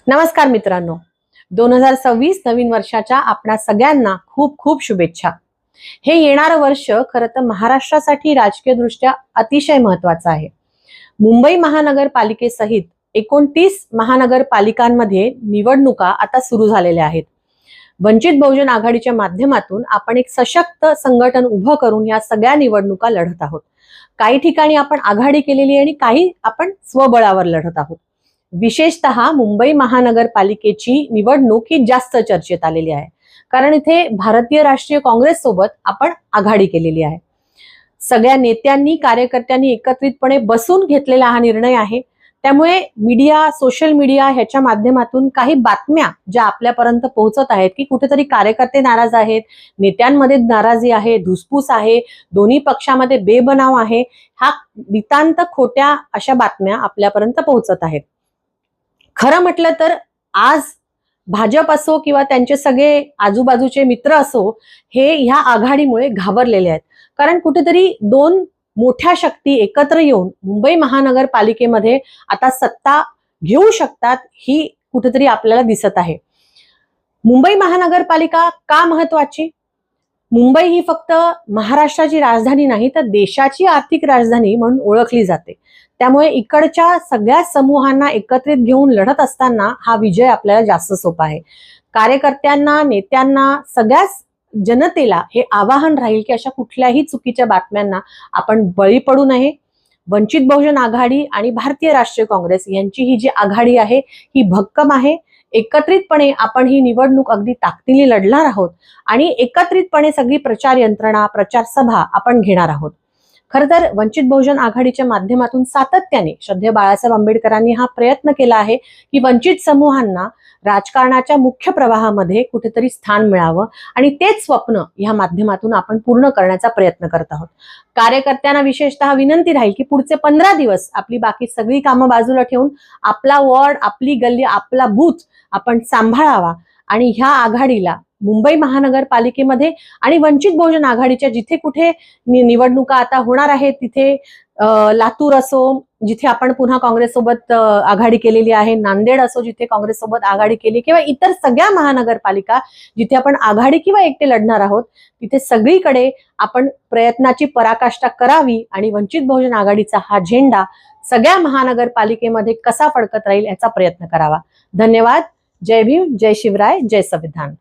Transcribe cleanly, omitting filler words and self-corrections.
नमस्कार मित्रांनो, 2026 नवीन वर्षाच्या आपणा सगळ्यांना खूप खूप शुभेच्छा। हे येणारं वर्ष खरं तर महाराष्ट्रासाठी राजकीय दृष्ट्या अतिशय महत्त्वाचं आहे। मुंबई महानगरपालिकेसहित 29 महानगरपालिकांमध्ये निवडणुका आता सुरू झालेल्या आहेत। वंचित बहुजन आघाडीच्या माध्यमातून आपण एक सशक्त संघटन उभं करून या सगळ्या निवडणुका लढत आहोत। काही ठिकाणी आपण आघाडी केलेली आणि काही आपण स्वबळावर लढत आहोत। विशेषतः मुंबई महानगरपालिकेची निवडणूक ही जास्त चर्चेत आलेली आहे, कारण इथे भारतीय राष्ट्रीय काँग्रेस सोबत आपण आघाडी केलेली आहे। सगळ्या नेत्यांनी कार्यकर्त्यांनी एकत्रितपणे बसून घेतलेला हा निर्णय आहे। त्यामुळे मीडिया, सोशल मीडिया ह्याच्या माध्यमातून काही बातम्या ज्या आपल्यापर्यंत पोहोचत आहेत की कुठेतरी कार्यकर्ते नाराज आहेत, नेत्यांमध्ये नाराजी आहे, धुसफूस आहे, दोन्ही पक्षामध्ये बेबनाव आहे, हा नितांत खोट्या अशा बातम्या आपल्यापर्यंत पोहोचत आहेत। खरं म्हटलं तर आज भाजप असो किंवा त्यांचे सगळे आजूबाजूचे मित्र असो, हे ह्या आघाडीमुळे घाबरलेले आहेत। कारण कुठेतरी दोन मोठ्या शक्ती एकत्र येऊन मुंबई महानगरपालिकेमध्ये आता सत्ता घेऊ शकतात ही कुठेतरी आपल्याला दिसत आहे। मुंबई महानगरपालिका का महत्वाची? मुंबई ही फक्त महाराष्ट्राची राजधानी नाही तर देशाची आर्थिक राजधानी म्हणून ओळखली जाते। त्यामुळे इकडच्या सगळ्या समूहांना एकत्रित घेऊन लढत असताना हा विजय आपल्याला जास्त सोपा आहे। कार्यकर्त्यांना, नेत्यांना, सगळ्याच जनतेला हे आवाहन राहील की अशा कुठल्याही चुकीच्या बातम्यांना आपण बळी पडू नये। वंचित बहुजन आघाडी आणि भारतीय राष्ट्रीय काँग्रेस यांची ही जी आघाडी आहे ही भक्कम आहे। एकत्रितपणे आपण ही निवडणूक अगदी ताकदीने लढणार आहोत आणि एकत्रितपणे सगळी प्रचार यंत्रणा, प्रचार सभा आपण घेणार आहोत। खरं तर वंचित बहुजन आघाडीच्या माध्यमातून सातत्याने श्रद्धेय बाळासाहेब आंबेडकरांनी हा प्रयत्न केला आहे की वंचित समूहांना राजकारणाच्या मुख्य प्रवाहामध्ये कुठेतरी स्थान मिळावं आणि तेच स्वप्न या माध्यमातून आपण पूर्ण करण्याचा प्रयत्न करत आहोत। कार्यकर्त्यांना विशेषतः विनंती राहील की पुढचे 15 दिवस आपली बाकी सगळी कामं बाजूला ठेवून आपला वॉर्ड, आपली गल्ली, आपला बूथ आपण सांभाळावा आणि ह्या आघाडीला मुंबई महानगरपालिकेमध्ये आणि वंचित बहुजन आघाडीच्या जिथे कुठे निवडणुका आता होणार आहेत तिथे लातूर असो जिथे आपण पुन्हा काँग्रेस सोबत आघाडी केलेली आहे, नांदेड असो जिथे काँग्रेस सोबत आघाडी केली किंवा इतर सगळ्या महानगरपालिका जिथे आपण आघाडी किंवा एकटे लढणार आहोत तिथे सगळीकडे आपण प्रयत्नाची पराकाष्ठा करावी आणि वंचित बहुजन आघाडीचा हा झेंडा सगळ्या महानगरपालिकेमध्ये कसा फडकत राहील याचा प्रयत्न करावा। धन्यवाद। जय भीम, जय शिवराय, जय संविधान।